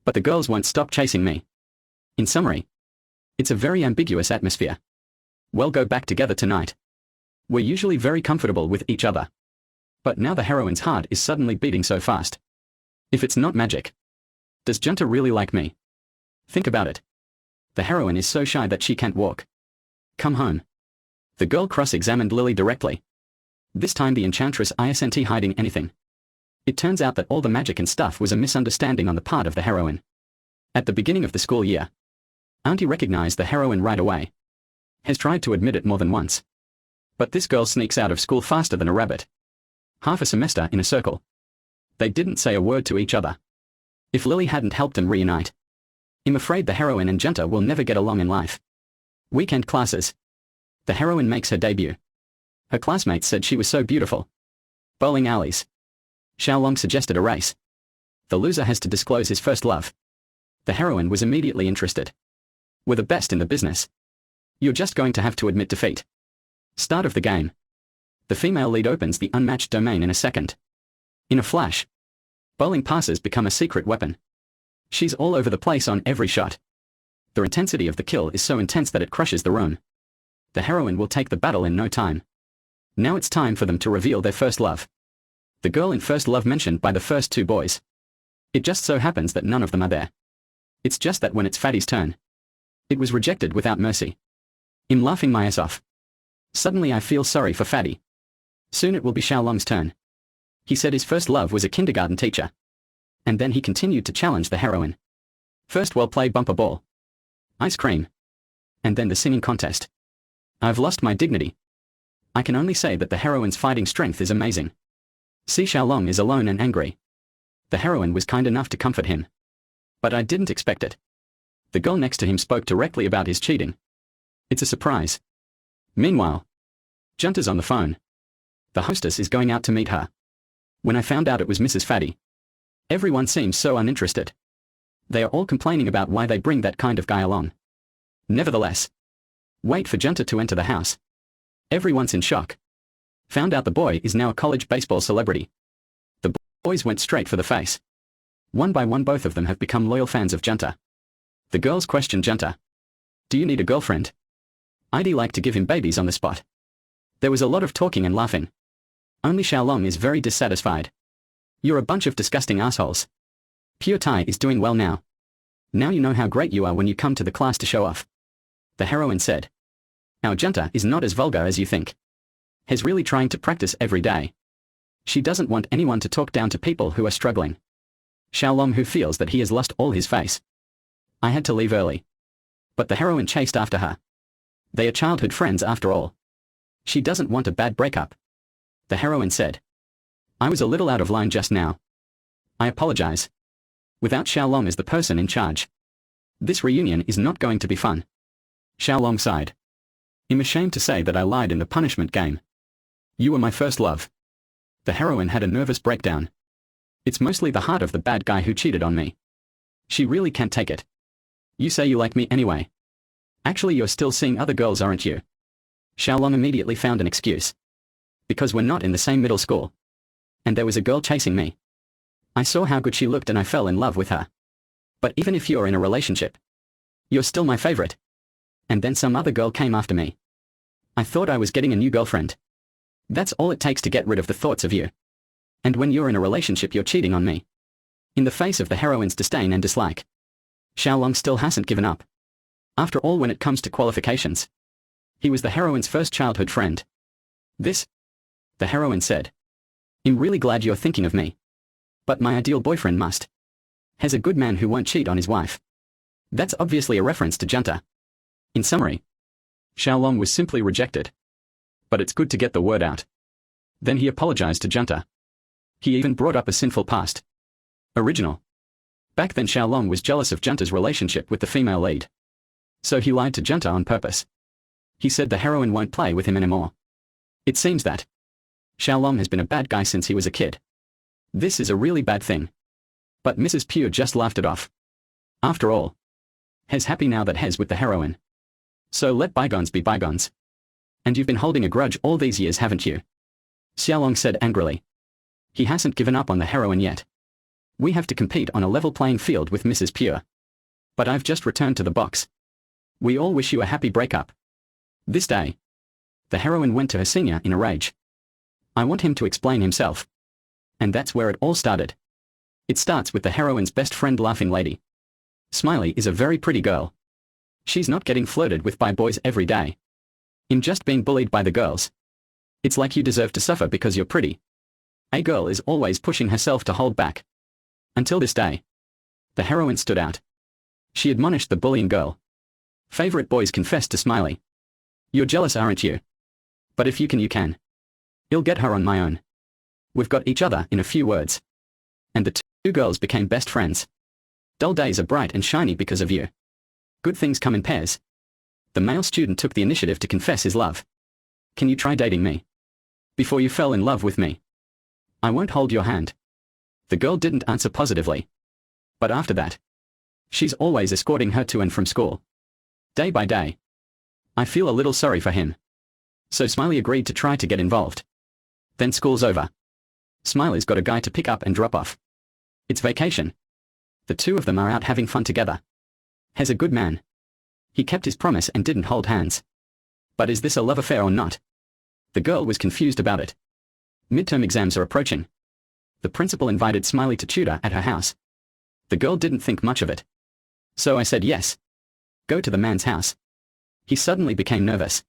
But the girls won't stop chasing me. In summary, it's a very ambiguous atmosphere. We'll go back together tonight. We're usually very comfortable with each other. But now the heroine's heart is suddenly beating so fast. If it's not magic, does Junta really like me? Think about it. The heroine is so shy that she can't walk. Come home. The girl cross-examined Lily directly. This time the enchantress isn't hiding anything. It turns out that all the magic and stuff was a misunderstanding on the part of the heroine. At the beginning of the school year, Auntie recognized the heroine right away. Has tried to admit it more than once. But this girl sneaks out of school faster than a rabbit. Half a semester in a circle. They didn't say a word to each other. If Lily hadn't helped them reunite, I'm afraid the heroine and Junta will never get along in life. Weekend classes. The heroine makes her debut. Her classmates said she was so beautiful. Bowling alleys. Xiaolong suggested a race. The loser has to disclose his first love. The heroine was immediately interested. We're the best in the business. You're just going to have to admit defeat. Start of the game. The female lead opens the unmatched domain in a second. In a flash, bowling passes become a secret weapon. She's all over the place on every shot. The intensity of the kill is so intense that it crushes the room. The heroine will take the battle in no time. Now it's time for them to reveal their first love. The girl in first love mentioned by the first two boys. It just so happens that none of them are there. It's just that when it's Fatty's turn, it was rejected without mercy. I'm laughing my ass off. Suddenly I feel sorry for Fatty. Soon it will be Xiaolong's turn. He said his first love was a kindergarten teacher. And then he continued to challenge the heroine. First we'll play bumper ball. Ice cream. And then the singing contest. I've lost my dignity. I can only say that the heroine's fighting strength is amazing. See, Xiaolong is alone and angry. The heroine was kind enough to comfort him. But I didn't expect it. The girl next to him spoke directly about his cheating. It's a surprise. Meanwhile, Junta's on the phone. The hostess is going out to meet her. When I found out it was Mrs. Fatty, everyone seems so uninterested. They are all complaining about why they bring that kind of guy along. Nevertheless, wait for Junta to enter the house. Everyone's in shock. Found out the boy is now a college baseball celebrity. The boys went straight for the face. One by one both of them have become loyal fans of Junta. The girls question Junta. Do you need a girlfriend? I'd like to give him babies on the spot. There was a lot of talking and laughing. Only Xiaolong is very dissatisfied. You're a bunch of disgusting assholes. Pure Tai is doing well now. Now you know how great you are when you come to the class to show off. The heroine said. Our Junta is not as vulgar as you think. He's really trying to practice every day. She doesn't want anyone to talk down to people who are struggling. Xiaolong who feels that he has lost all his face. I had to leave early. But the heroine chased after her. They are childhood friends after all. She doesn't want a bad breakup. The heroine said. I was a little out of line just now. I apologize. Without Xiaolong as the person in charge, this reunion is not going to be fun. Xiaolong sighed. I'm ashamed to say that I lied in the punishment game. You were my first love. The heroine had a nervous breakdown. It's mostly the heart of the bad guy who cheated on me. She really can't take it. You say you like me anyway. Actually you're still seeing other girls, aren't you? Xiaolong immediately found an excuse. Because we're not in the same middle school. And there was a girl chasing me. I saw how good she looked and I fell in love with her. But even if you're in a relationship, you're still my favorite. And then some other girl came after me. I thought I was getting a new girlfriend. That's all it takes to get rid of the thoughts of you. And when you're in a relationship you're cheating on me. In the face of the heroine's disdain and dislike, Xiaolong still hasn't given up. After all, when it comes to qualifications, he was the heroine's first childhood friend. The heroine said. I'm really glad you're thinking of me. But my ideal boyfriend has a good man who won't cheat on his wife. That's obviously a reference to Junta. In summary, Xiaolong was simply rejected. But it's good to get the word out. Then he apologized to Junta. He even brought up a sinful past. Original. Back then Xiaolong was jealous of Junta's relationship with the female lead. So he lied to Junta on purpose. He said the heroine won't play with him anymore. It seems that Xiaolong has been a bad guy since he was a kid. This is a really bad thing. But Mrs. Pure just laughed it off. After all, Hes happy now that Hes with the heroine. So let bygones be bygones. And you've been holding a grudge all these years, haven't you? Xiaolong said angrily. He hasn't given up on the heroine yet. We have to compete on a level playing field with Mrs. Pure. But I've just returned to the box. We all wish you a happy breakup. This day. The heroine went to her senior in a rage. I want him to explain himself. And that's where it all started. It starts with the heroine's best friend laughing lady. Smiley is a very pretty girl. She's not getting flirted with by boys every day. In just being bullied by the girls. It's like you deserve to suffer because you're pretty. A girl is always pushing herself to hold back. Until this day. The heroine stood out. She admonished the bullying girl. Favorite boys confessed to Smiley. You're jealous, aren't you? But if you can, you can. I'll get her on my own. We've got each other in a few words. And the two girls became best friends. Dull days are bright and shiny because of you. Good things come in pairs. The male student took the initiative to confess his love. Can you try dating me? Before you fell in love with me. I won't hold your hand. The girl didn't answer positively. But after that. She's always escorting her to and from school. Day by day. I feel a little sorry for him. So Smiley agreed to try to get involved. Then school's over. Smiley's got a guy to pick up and drop off. It's vacation. The two of them are out having fun together. He's a good man. He kept his promise and didn't hold hands. But is this a love affair or not? The girl was confused about it. Midterm exams are approaching. The principal invited Smiley to tutor at her house. The girl didn't think much of it. So I said yes. Go to the man's house. He suddenly became nervous.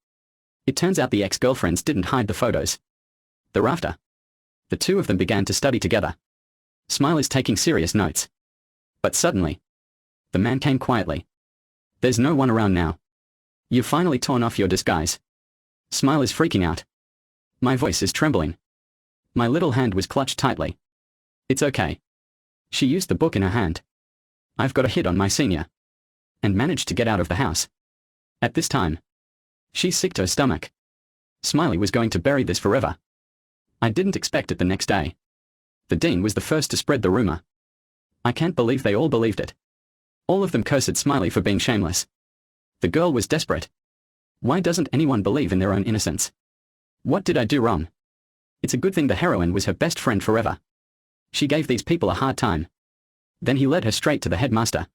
It turns out the ex-girlfriends didn't hide the photos. Thereafter. The two of them began to study together. Smiley's taking serious notes. But suddenly. The man came quietly. There's no one around now. You've finally torn off your disguise. Smiley's freaking out. My voice is trembling. My little hand was clutched tightly. It's okay. She used the book in her hand. I've got a hit on my senior. And managed to get out of the house. At this time. She's sick to her stomach. Smiley was going to bury this forever. I didn't expect it the next day. The dean was the first to spread the rumor. I can't believe they all believed it. All of them cursed Smiley for being shameless. The girl was desperate. Why doesn't anyone believe in their own innocence? What did I do wrong? It's a good thing the heroine was her best friend forever. She gave these people a hard time. Then he led her straight to the headmaster.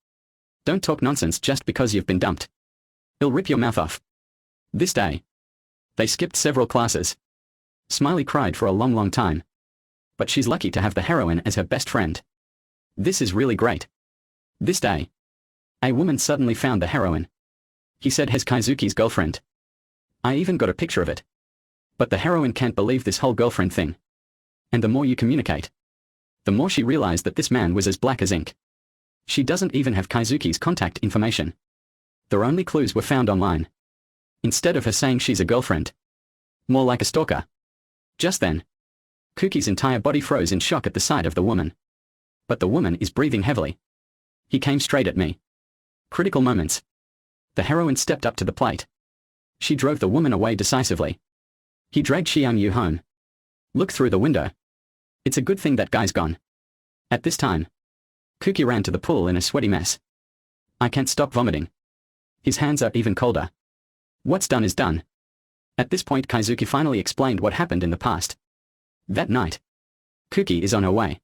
Don't talk nonsense just because you've been dumped. He'll rip your mouth off. This day. They skipped several classes. Smiley cried for a long time. But she's lucky to have the heroine as her best friend. This is really great. This day. A woman suddenly found the heroine. He said he's Kaizuki's girlfriend. I even got a picture of it. But the heroine can't believe this whole girlfriend thing. And the more you communicate, the more she realized that this man was as black as ink. She doesn't even have Kaizuki's contact information. Their only clues were found online. Instead of her saying she's a girlfriend. More like a stalker. Just then. Kuki's entire body froze in shock at the sight of the woman. But the woman is breathing heavily. He came straight at me. Critical moments. The heroine stepped up to the plate. She drove the woman away decisively. He dragged Xiangyu home. Look through the window. It's a good thing that guy's gone. At this time. Kuki ran to the pool in a sweaty mess. I can't stop vomiting. His hands are even colder. What's done is done. At this point Kaizuki finally explained what happened in the past. That night. Kuki is on her way.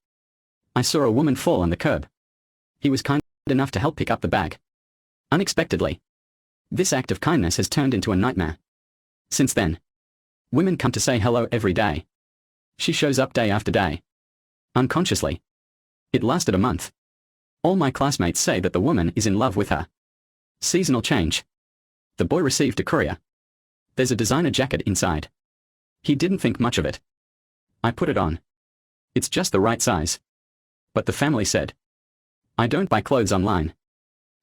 I saw a woman fall on the curb. He was kind enough to help pick up the bag. Unexpectedly. This act of kindness has turned into a nightmare. Since then. Women come to say hello every day. She shows up day after day. Unconsciously. It lasted a month. All my classmates say that the woman is in love with her. Seasonal change. The boy received a courier. There's a designer jacket inside. He didn't think much of it. I put it on. It's just the right size. But the family said. I don't buy clothes online.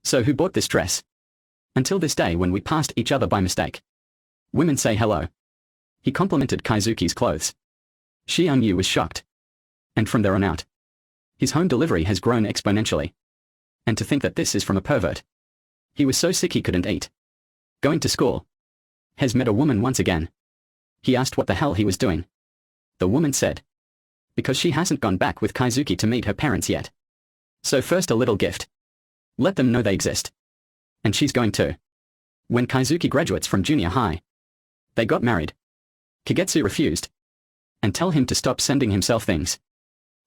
So who bought this dress? Until this day when we passed each other by mistake. Women say hello. He complimented Kaizuki's clothes. Xiangyu was shocked. And from there on out. His home delivery has grown exponentially. And to think that this is from a pervert. He was so sick he couldn't eat. Going to school. Has met a woman once again. He asked what the hell he was doing. The woman said. Because she hasn't gone back with Kaizuki to meet her parents yet. So first a little gift. Let them know they exist. And she's going to. When Kaizuki graduates from junior high. They got married. Kagetsu refused. And tell him to stop sending himself things.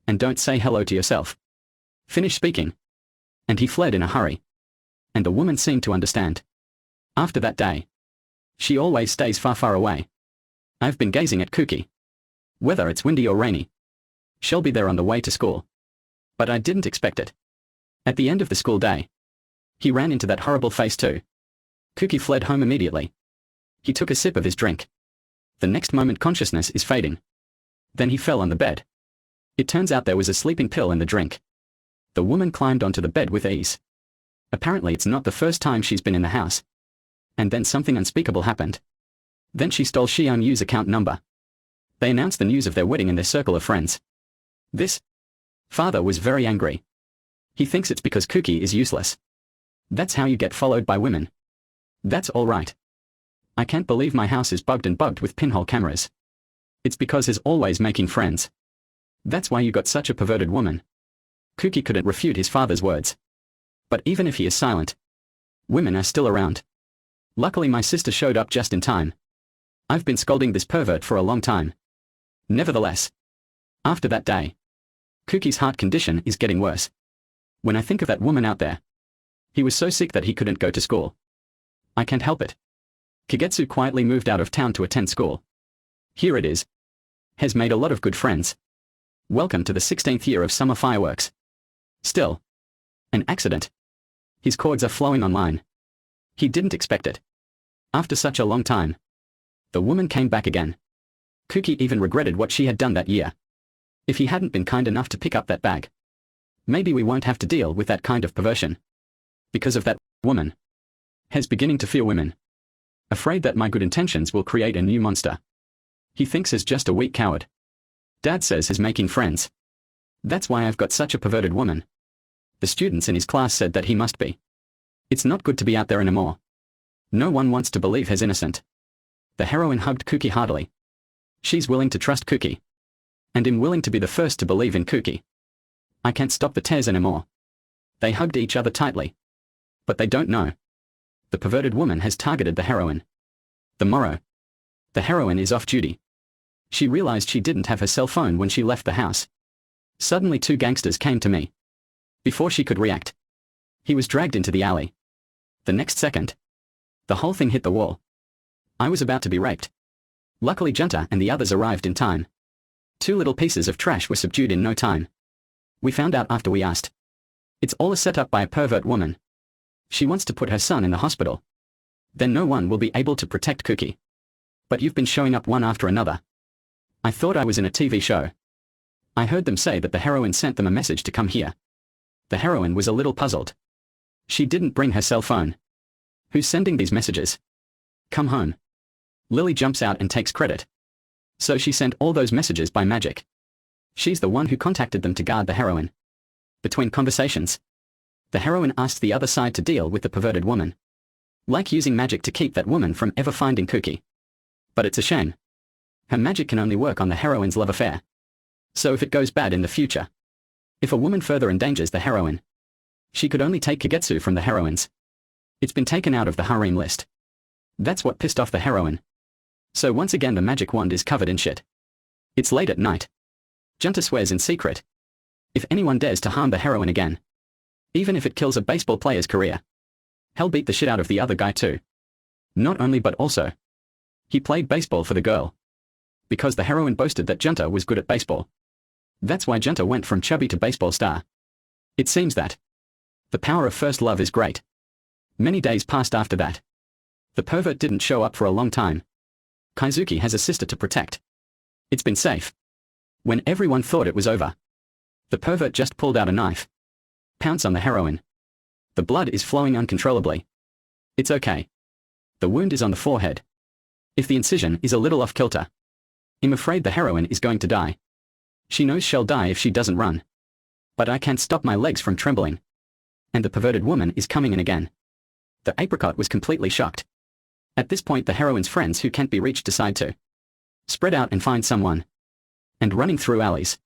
And don't say hello to yourself. Finish speaking. And he fled in a hurry. And the woman seemed to understand. After that day, she always stays far, far away. I've been gazing at Kuki. Whether it's windy or rainy, she'll be there on the way to school. But I didn't expect it. At the end of the school day, he ran into that horrible face too. Kuki fled home immediately. He took a sip of his drink. The next moment consciousness is fading. Then he fell on the bed. It turns out there was a sleeping pill in the drink. The woman climbed onto the bed with ease. Apparently it's not the first time she's been in the house. And then something unspeakable happened. Then she stole Xian Yu's account number. They announced the news of their wedding in their circle of friends. This father was very angry. He thinks it's because Kuki is useless. That's how you get followed by women. That's all right. I can't believe my house is bugged and bugged with pinhole cameras. It's because he's always making friends. That's why you got such a perverted woman. Kuki couldn't refute his father's words. But even if he is silent, women are still around. Luckily my sister showed up just in time. I've been scolding this pervert for a long time. Nevertheless, after that day, Kuki's heart condition is getting worse. When I think of that woman out there, he was so sick that he couldn't go to school. I can't help it. Kagetsu quietly moved out of town to attend school. Here it is. Has made a lot of good friends. Welcome to the 16th year of summer fireworks. Still, an accident. His cords are flowing online. He didn't expect it. After such a long time, the woman came back again. Kuki even regretted what she had done that year. If he hadn't been kind enough to pick up that bag, maybe we won't have to deal with that kind of perversion. Because of that woman. Has beginning to fear women. Afraid that my good intentions will create a new monster. He thinks he's just a weak coward. Dad says he's making friends. That's why I've got such a perverted woman. The students in his class said that he must be. It's not good to be out there anymore. No one wants to believe he's innocent. The heroine hugged Kuki heartily. She's willing to trust Kuki. And I'm willing to be the first to believe in Kuki. I can't stop the tears anymore. They hugged each other tightly. But they don't know. The perverted woman has targeted the heroine. The morrow. The heroine is off duty. She realized she didn't have her cell phone when she left the house. Suddenly two gangsters came to me. Before she could react, he was dragged into the alley. The next second, the whole thing hit the wall. I was about to be raped. Luckily Junta and the others arrived in time. Two little pieces of trash were subdued in no time. We found out after we asked. It's all a setup by a pervert woman. She wants to put her son in the hospital. Then no one will be able to protect Kuki. But you've been showing up one after another. I thought I was in a TV show. I heard them say that the heroine sent them a message to come here. The heroine was a little puzzled. She didn't bring her cell phone. Who's sending these messages? Come home. Lily jumps out and takes credit. So she sent all those messages by magic. She's the one who contacted them to guard the heroine. Between conversations, the heroine asked the other side to deal with the perverted woman. Like using magic to keep that woman from ever finding Kuki. But it's a shame. Her magic can only work on the heroine's love affair. So if it goes bad in the future, if a woman further endangers the heroine, she could only take Kagetsu from the heroines. It's been taken out of the harem list. That's what pissed off the heroine. So once again the magic wand is covered in shit. It's late at night. Junta swears in secret. If anyone dares to harm the heroine again, even if it kills a baseball player's career, he'll beat the shit out of the other guy too. Not only but also, he played baseball for the girl. Because the heroine boasted that Junta was good at baseball. That's why Junta went from chubby to baseball star. It seems that the power of first love is great. Many days passed after that. The pervert didn't show up for a long time. Kaizuki has a sister to protect. It's been safe. When everyone thought it was over, the pervert just pulled out a knife. Pounce on the heroine. The blood is flowing uncontrollably. It's okay. The wound is on the forehead. If the incision is a little off kilter, I'm afraid the heroine is going to die. She knows she'll die if she doesn't run. But I can't stop my legs from trembling. And the perverted woman is coming in again. The apricot was completely shocked. At this point the heroine's friends who can't be reached decide to spread out and find someone. And running through alleys.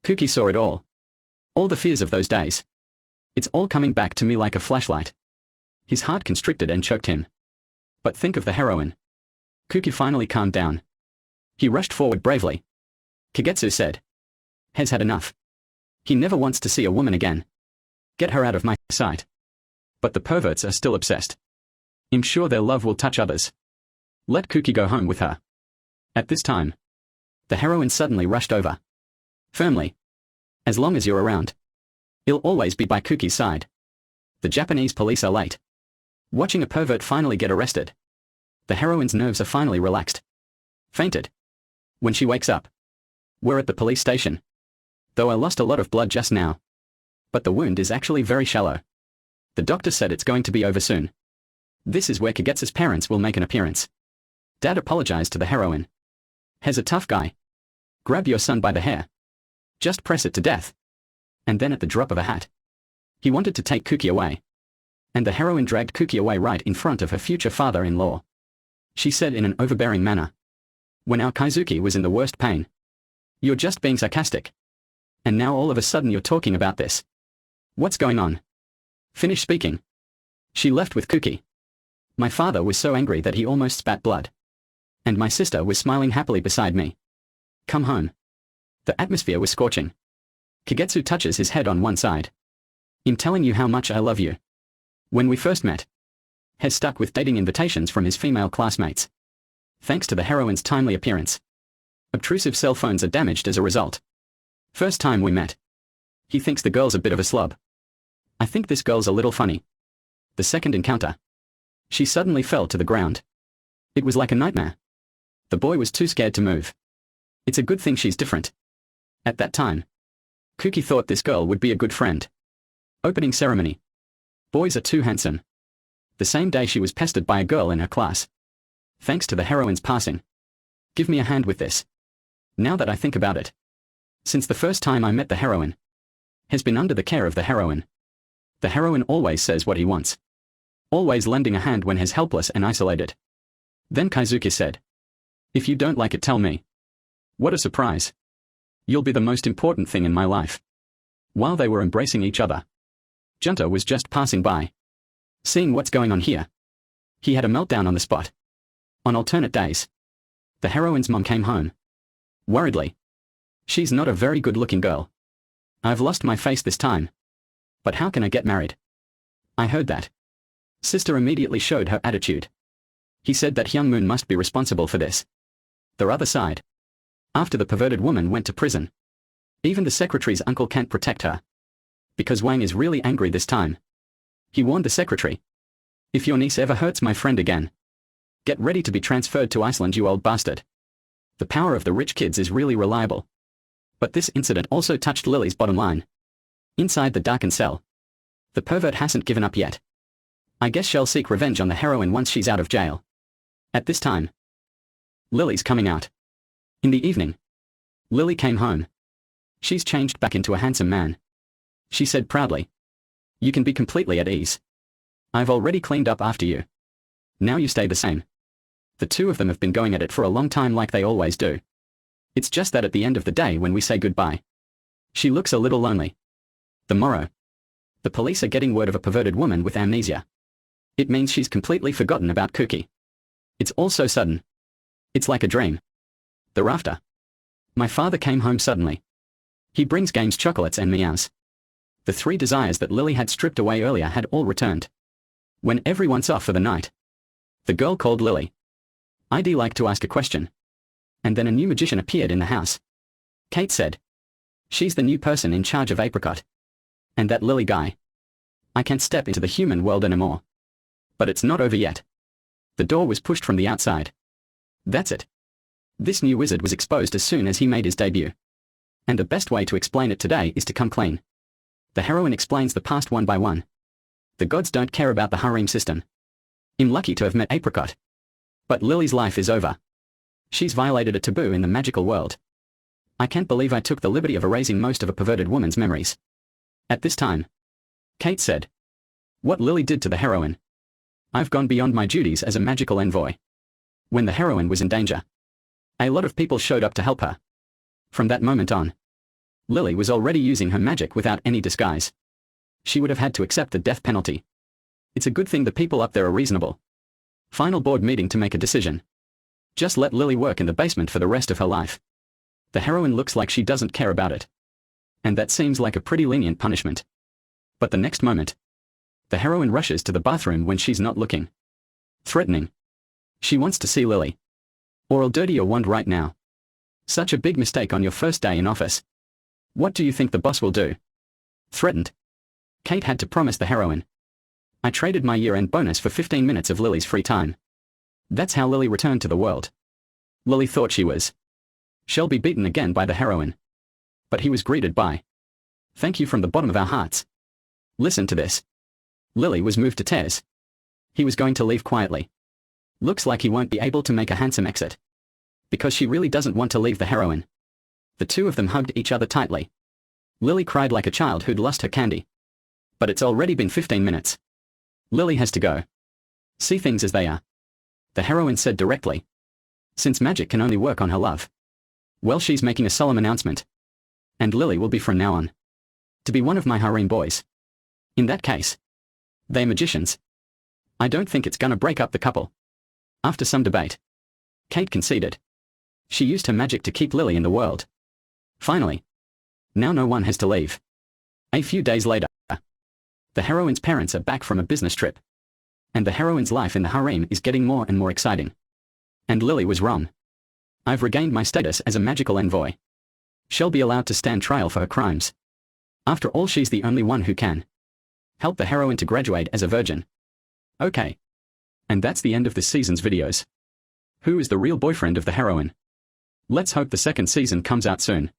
Kuki saw it all. All the fears of those days. It's all coming back to me like a flashlight. His heart constricted and choked him. But think of the heroine. Kuki finally calmed down. He rushed forward bravely. Kagetsu said. Has had enough. He never wants to see a woman again. Get her out of my sight. But the perverts are still obsessed. I'm sure their love will touch others. Let Cookie go home with her. At this time, the heroine suddenly rushed over. Firmly. As long as you're around, I'll always be by Cookie's side. The Japanese police are late. Watching a pervert finally get arrested. The heroine's nerves are finally relaxed. Fainted. When she wakes up, we're at the police station. Though I lost a lot of blood just now. But the wound is actually very shallow. The doctor said it's going to be over soon. This is where Kagetsu's parents will make an appearance. Dad apologized to the heroine. He's a tough guy. Grab your son by the hair. Just press it to death. And then at the drop of a hat, he wanted to take Cookie away. And the heroine dragged Cookie away right in front of her future father-in-law. She said in an overbearing manner. When our Kaizuki was in the worst pain. You're just being sarcastic. And now all of a sudden you're talking about this. What's going on? Finish speaking. She left with Cookie. My father was so angry that he almost spat blood. And my sister was smiling happily beside me. Come home. The atmosphere was scorching. Kagetsu touches his head on one side. I'm telling you how much I love you. When we first met, has stuck with dating invitations from his female classmates. Thanks to the heroine's timely appearance. Obtrusive cell phones are damaged as a result. First time we met. He thinks the girl's a bit of a slob. I think this girl's a little funny. The second encounter. She suddenly fell to the ground. It was like a nightmare. The boy was too scared to move. It's a good thing she's different. At that time, Cookie thought this girl would be a good friend. Opening ceremony. Boys are too handsome. The same day she was pestered by a girl in her class. Thanks to the heroine's passing. Give me a hand with this. Now that I think about it. Since the first time I met the heroine. Has been under the care of the heroine. The heroine always says what he wants. Always lending a hand when he's helpless and isolated. Then Kaizuki said. If you don't like it, tell me. What a surprise. You'll be the most important thing in my life. While they were embracing each other, Junta was just passing by. Seeing what's going on here. He had a meltdown on the spot. On alternate days, the heroine's mom came home. Worriedly. She's not a very good-looking girl. I've lost my face this time. But how can I get married? I heard that. Sister immediately showed her attitude. He said that Hyung Moon must be responsible for this. The other side. After the perverted woman went to prison. Even the secretary's uncle can't protect her. Because Wang is really angry this time. He warned the secretary. If your niece ever hurts my friend again, get ready to be transferred to Iceland, you old bastard. The power of the rich kids is really reliable. But this incident also touched Lily's bottom line. Inside the darkened cell. The pervert hasn't given up yet. I guess she'll seek revenge on the heroine once she's out of jail. At this time, Lily's coming out. In the evening, Lily came home. She's changed back into a handsome man. She said proudly. You can be completely at ease. I've already cleaned up after you. Now you stay the same. The two of them have been going at it for a long time like they always do. It's just that at the end of the day when we say goodbye, she looks a little lonely. The morrow. The police are getting word of a perverted woman with amnesia. It means she's completely forgotten about Cookie. It's all so sudden. It's like a dream. Thereafter. My father came home suddenly. He brings games, chocolates and meows. The three desires that Lily had stripped away earlier had all returned. When everyone's off for the night, the girl called Lily. I'd like to ask a question. And then a new magician appeared in the house. Kate said. She's the new person in charge of Apricot. And that Lily guy. I can't step into the human world anymore. But it's not over yet. The door was pushed from the outside. That's it. This new wizard was exposed as soon as he made his debut. And the best way to explain it today is to come clean. The heroine explains the past one by one. The gods don't care about the harem system. I'm lucky to have met Apricot. But Lily's life is over. She's violated a taboo in the magical world. I can't believe I took the liberty of erasing most of a perverted woman's memories. At this time, Kate said. What Lily did to the heroine. I've gone beyond my duties as a magical envoy. When the heroine was in danger, a lot of people showed up to help her. From that moment on, Lily was already using her magic without any disguise. She would have had to accept the death penalty. It's a good thing the people up there are reasonable. Final board meeting to make a decision. Just let Lily work in the basement for the rest of her life. The heroine looks like she doesn't care about it. And that seems like a pretty lenient punishment. But the next moment, the heroine rushes to the bathroom when she's not looking. Threatening. She wants to see Lily. Or I'll dirty your wand right now. Such a big mistake on your first day in office. What do you think the boss will do? Threatened. Kate had to promise the heroine. I traded my year-end bonus for 15 minutes of Lily's free time. That's how Lily returned to the world. Lily thought she was. She'll be beaten again by the heroine. But he was greeted by. Thank you from the bottom of our hearts. Listen to this. Lily was moved to tears. He was going to leave quietly. Looks like he won't be able to make a handsome exit. Because she really doesn't want to leave the heroine. The two of them hugged each other tightly. Lily cried like a child who'd lost her candy. But it's already been 15 minutes. Lily has to go. See things as they are. The heroine said directly. Since magic can only work on her love. Well, she's making a solemn announcement. And Lily will be from now on. To be one of my harem boys. In that case. They're magicians. I don't think it's gonna break up the couple. After some debate. Kate conceded. She used her magic to keep Lily in the world. Finally. Now no one has to leave. A few days later. The heroine's parents are back from a business trip. And the heroine's life in the harem is getting more and more exciting. And Lily was wrong. I've regained my status as a magical envoy. She'll be allowed to stand trial for her crimes. After all, she's the only one who can help the heroine to graduate as a virgin. Okay. And that's the end of this season's videos. Who is the real boyfriend of the heroine? Let's hope the second season comes out soon.